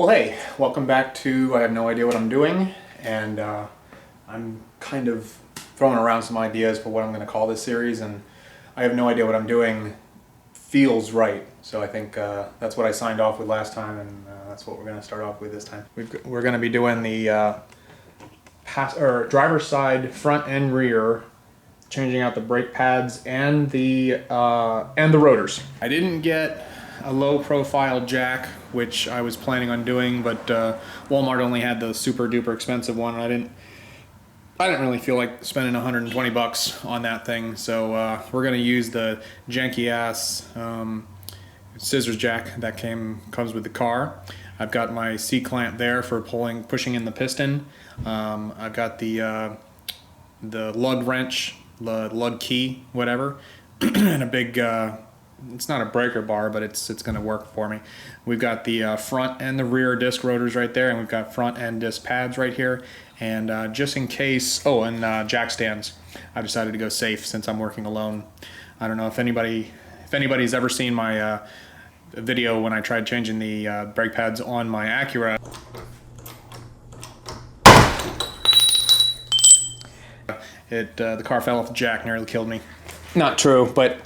Well, hey, welcome back to I Have No Idea What I'm Doing, and I'm kind of throwing around some ideas for what I'm going to call this series, and I have no idea what I'm doing feels right, so I think that's what I signed off with last time, and that's what we're going to start off with this time. We're going to be doing the driver's side, front and rear, changing out the brake pads and the rotors. I didn't get a low profile jack, which I was planning on doing, but Walmart only had the super duper expensive one. I didn't really feel like spending 120 bucks on that thing, so we're gonna use the janky ass scissors jack that comes with the car. I've got my C-clamp there for pushing in the piston. I've got the lug wrench, the lug key, whatever, and a big it's not a breaker bar, but it's going to work for me. We've got the front and the rear disc rotors right there, and we've got front end disc pads right here. And just in case, and jack stands. I decided to go safe since I'm working alone. I don't know if anybody's ever seen my video when I tried changing the brake pads on my Acura. The car fell off the jack, nearly killed me. Not true, but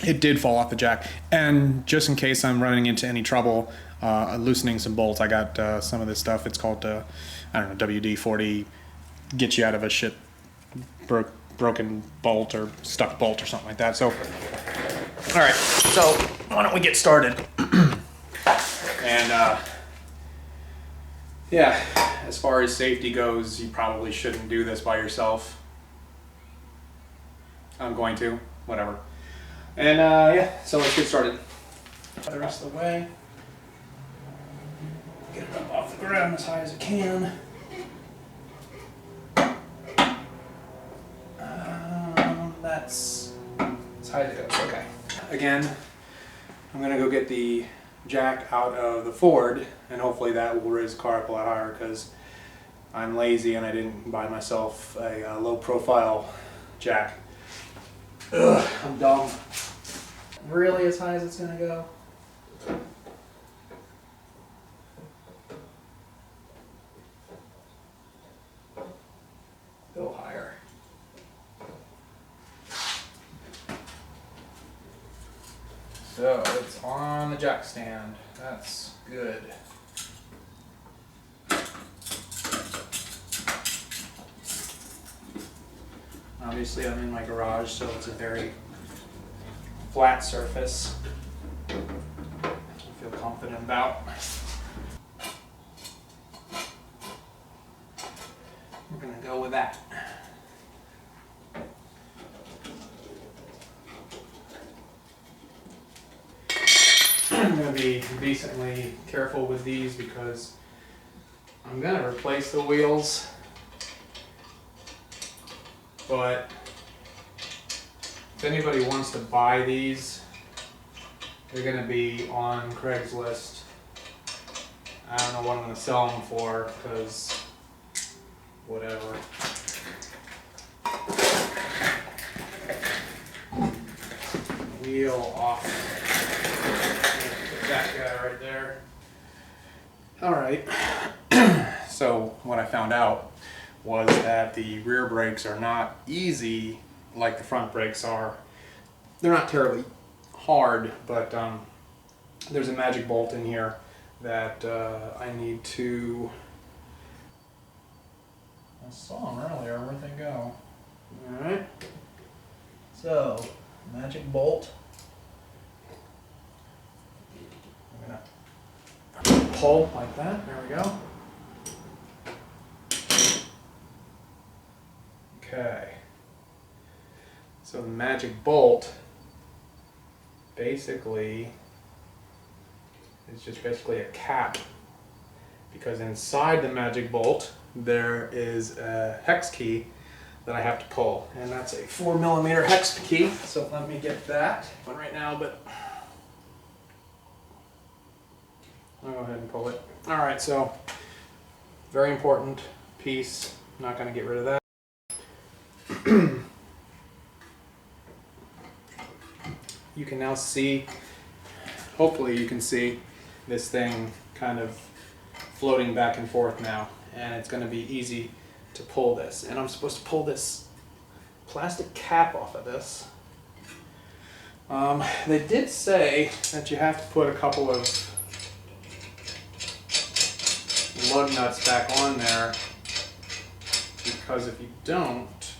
it did fall off the jack. And just in case I'm running into any trouble loosening some bolts, I got some of this stuff. It's called, I don't know, WD-40, gets you out of a shit broken bolt or stuck bolt or something like that. So, all right, so why don't we get started? And yeah, as far as safety goes, you probably shouldn't do this by yourself. I'm going to, whatever. And yeah, so let's get started. The rest of the way. Get it up off the ground as high as it can. That's as high as it goes, okay. Again, I'm gonna go get the jack out of the Ford, and hopefully that will raise the car up a lot higher, because I'm lazy and I didn't buy myself a low profile jack. Ugh, I'm dumb. Really as high as it's gonna go? Go higher. So it's on the jack stand. That's good. Obviously I'm in my garage, so it's a very flat surface. I feel confident about. We're gonna go with that. I'm gonna be decently careful with these because I'm gonna replace the wheels, but if anybody wants to buy these, they're going to be on Craigslist. I don't know what I'm going to sell them for, because whatever. Wheel off. Put that guy right there. Alright, so what I found out was that the rear brakes are not easy like the front brakes are. They're not terribly hard, but there's a magic bolt in here that I need to... I saw them earlier, where'd they go? Alright, so magic bolt. I'm gonna pull like that, there we go. Okay. So the magic bolt basically is just basically a cap, because inside the magic bolt there is a hex key that I have to pull, and that's a 4mm hex key. So let me get that one right now, but I'll go ahead and pull it. All right, so very important piece. I'm not going to get rid of that. You can now see, hopefully you can see this thing kind of floating back and forth now, and it's going to be easy to pull this. And I'm supposed to pull this plastic cap off of this. They did say that you have to put a couple of lug nuts back on there, because if you don't,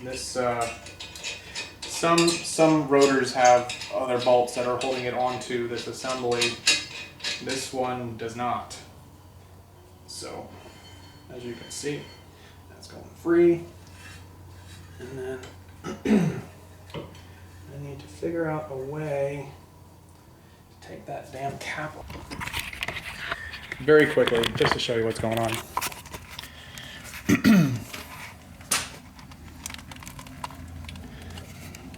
this some rotors have other bolts that are holding it onto this assembly. This one does not. So, as you can see, that's going free. And then I need to figure out a way to take that damn cap off. Very quickly, just to show you what's going on.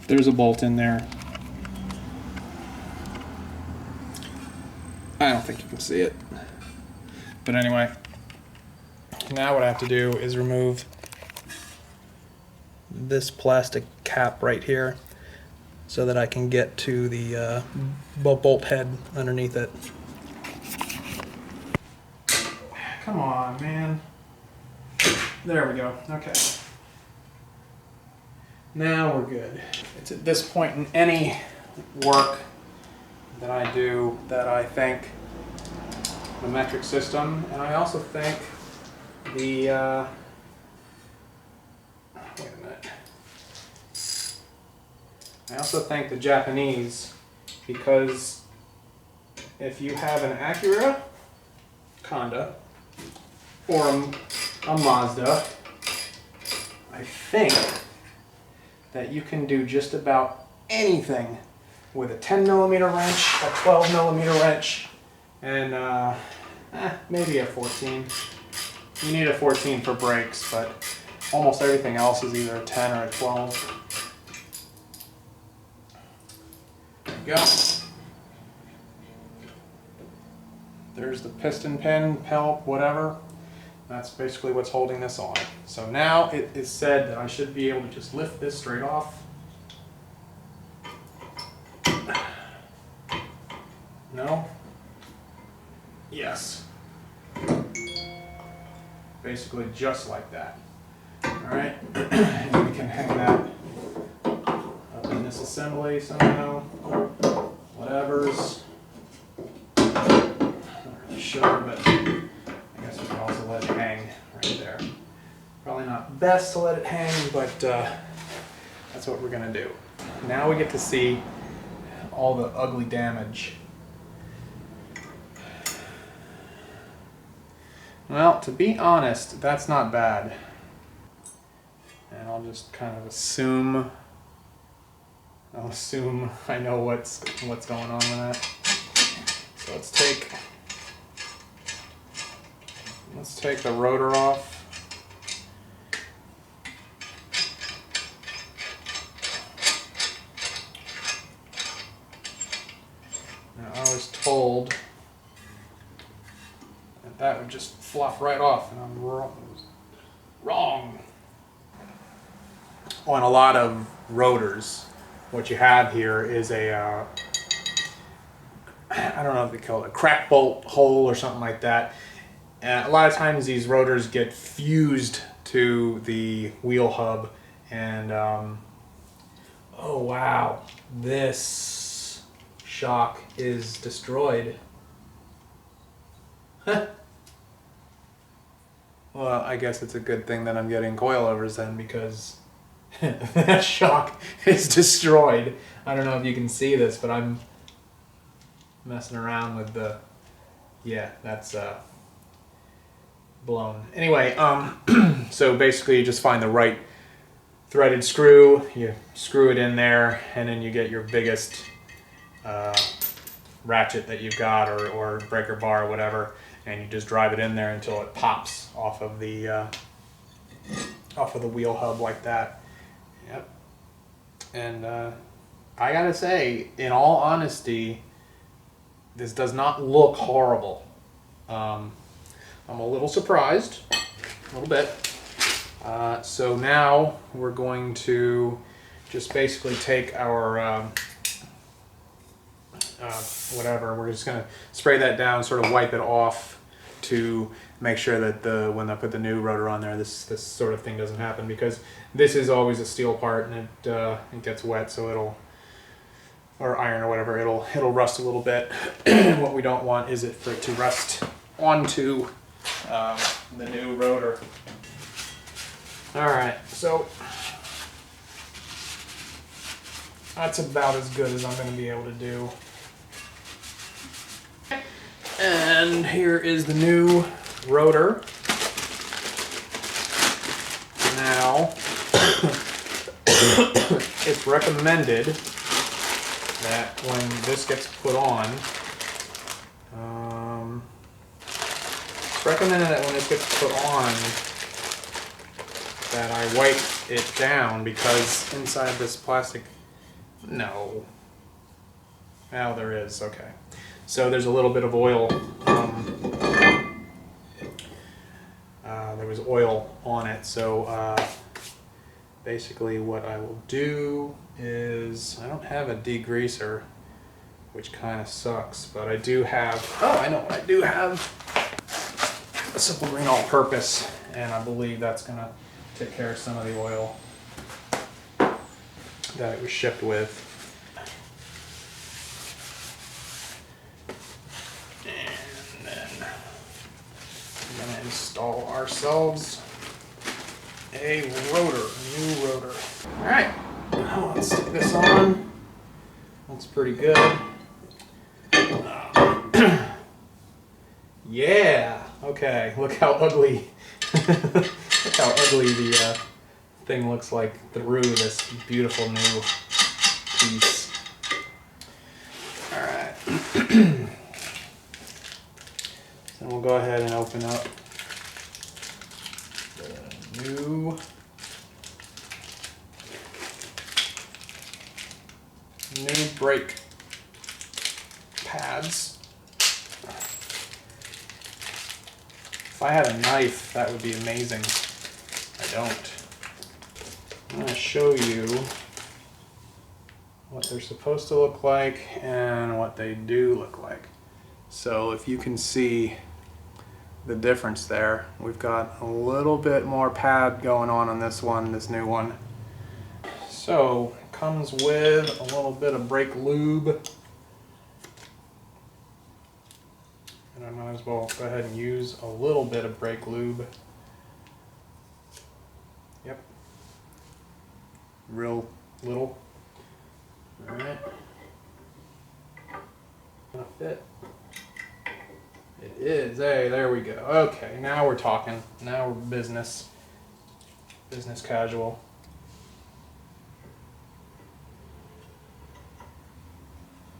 There's a bolt in there. I don't think you can see it. But anyway, now what I have to do is remove this plastic cap right here so that I can get to the bolt head underneath it. Come on, man. There we go. Okay. Now we're good. It's at this point in any work that I do that I thank the metric system, and I also thank the wait a minute. I also thank the Japanese, because if you have an Acura, Honda, or a Mazda, I think that you can do just about anything with a 10mm wrench, a 12mm wrench, and maybe a 14. You need a 14 for brakes, but almost everything else is either a 10 or a 12. There you go. There's the piston pin, pellet, whatever. That's basically what's holding this on. So now it is said that I should be able to just lift this straight off. No? Yes. Basically just like that. Alright, and we can hang that up in this assembly somehow. Whatever's. Not really sure, but I guess we can also let it hang right there. Probably not best to let it hang, but that's what we're going to do. Now we get to see all the ugly damage. Well, to be honest, that's not bad. And I'll just kind of assume I know what's going on with that. So let's take the rotor off. Now, I was told that would just flop right off, and I'm wrong. On a lot of rotors, what you have here is a, I don't know if they call it a crack bolt hole or something like that. And a lot of times these rotors get fused to the wheel hub, and oh wow, this shock is destroyed. Well, I guess it's a good thing that I'm getting coilovers then, because that shock is destroyed. I don't know if you can see this, but I'm messing around with the, yeah, that's blown. Anyway, so basically you just find the right threaded screw, you screw it in there, and then you get your biggest ratchet that you've got, or breaker bar or whatever, and you just drive it in there until it pops off of the wheel hub like that. Yep. And I gotta say, in all honesty, this does not look horrible. I'm a little surprised, a little bit. So now we're going to just basically take our whatever, we're just gonna spray that down, sort of wipe it off to make sure that when I put the new rotor on there, this sort of thing doesn't happen, because this is always a steel part, and it gets wet, so or iron or whatever, it'll rust a little bit. What we don't want is for it to rust onto the new rotor. All right, so that's about as good as I'm going to be able to do. And here is the new rotor. Now, it's recommended that when this gets put on, that I wipe it down, because inside this plastic, no. Now there is, okay. So there's a little bit of oil. There was oil on it, so basically what I will do is, I don't have a degreaser, which kind of sucks, but I do have, I know what I do have, a Simple Green All-Purpose, and I believe that's going to take care of some of the oil that it was shipped with. And then we're going to install ourselves a new rotor. All right, now let's stick this on. That's pretty good. Yeah, okay, look how ugly, look how ugly the thing looks like through this beautiful new piece. All right. So we'll go ahead and open up the new brake pads. If I had a knife, that would be amazing. I don't. I'm going to show you what they're supposed to look like and what they do look like. So if you can see the difference there, we've got a little bit more pad going on this one, this new one. So it comes with a little bit of brake lube. And I might as well go ahead and use a little bit of brake lube. Yep. Real little. Alright. Gonna fit. It is. Hey, there we go. Okay, now we're talking. Now we're business casual.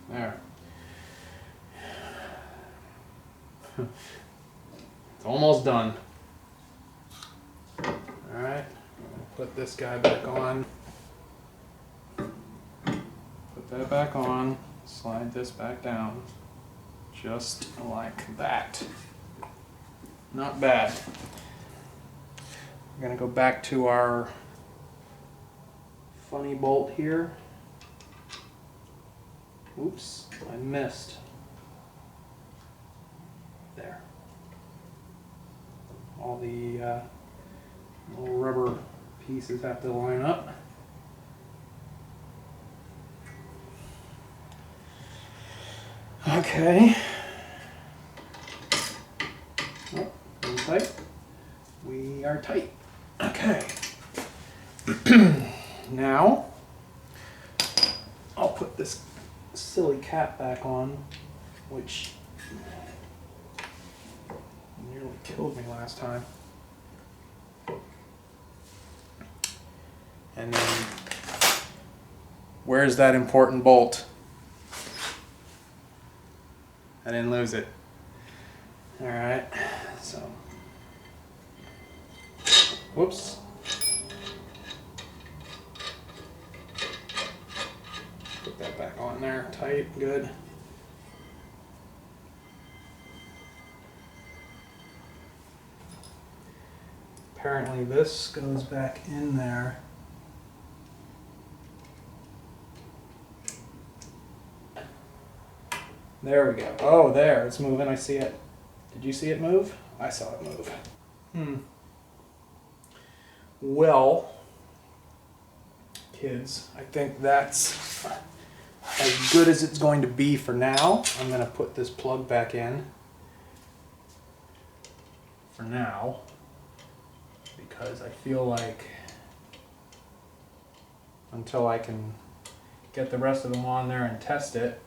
There. It's almost done. Alright, put this guy back on. Put that back on. Slide this back down. Just like that. Not bad. We're going to go back to our funny bolt here. Oops, I missed. There. All the little rubber pieces have to line up. Okay. Oh, are we tight? We are tight. Okay. Now, I'll put this silly cap back on, which nearly killed me last time. And then, where's that important bolt? I didn't lose it. Alright, so, whoops. Put that back on there, tight, good. Apparently this goes back in there. There we go. Oh, there, it's moving, I see it. Did you see it move? I saw it move. Well, kids, I think that's as good as it's going to be for now. I'm going to put this plug back in for now because I feel like until I can get the rest of them on there and test it,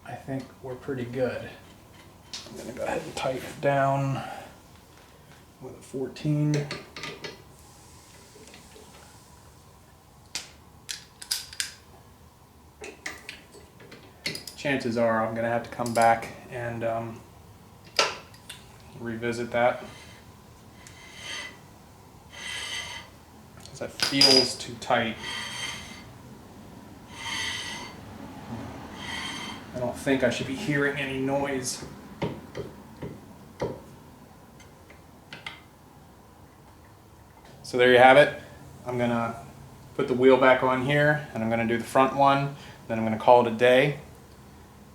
I think we're pretty good. I'm going to go ahead and tighten it down with a 14. Chances are I'm going to have to come back and revisit that because that feels too tight. I don't think I should be hearing any noise. So there you have it. I'm going to put the wheel back on here and I'm going to do the front one. Then I'm going to call it a day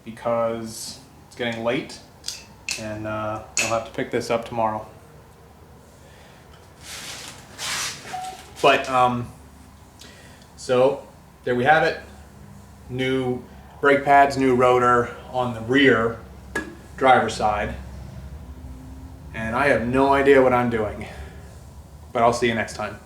because it's getting late and I'll have to pick this up tomorrow. But so there we have it. New brake pads, new rotor on the rear driver's side. And I have no idea what I'm doing. But I'll see you next time.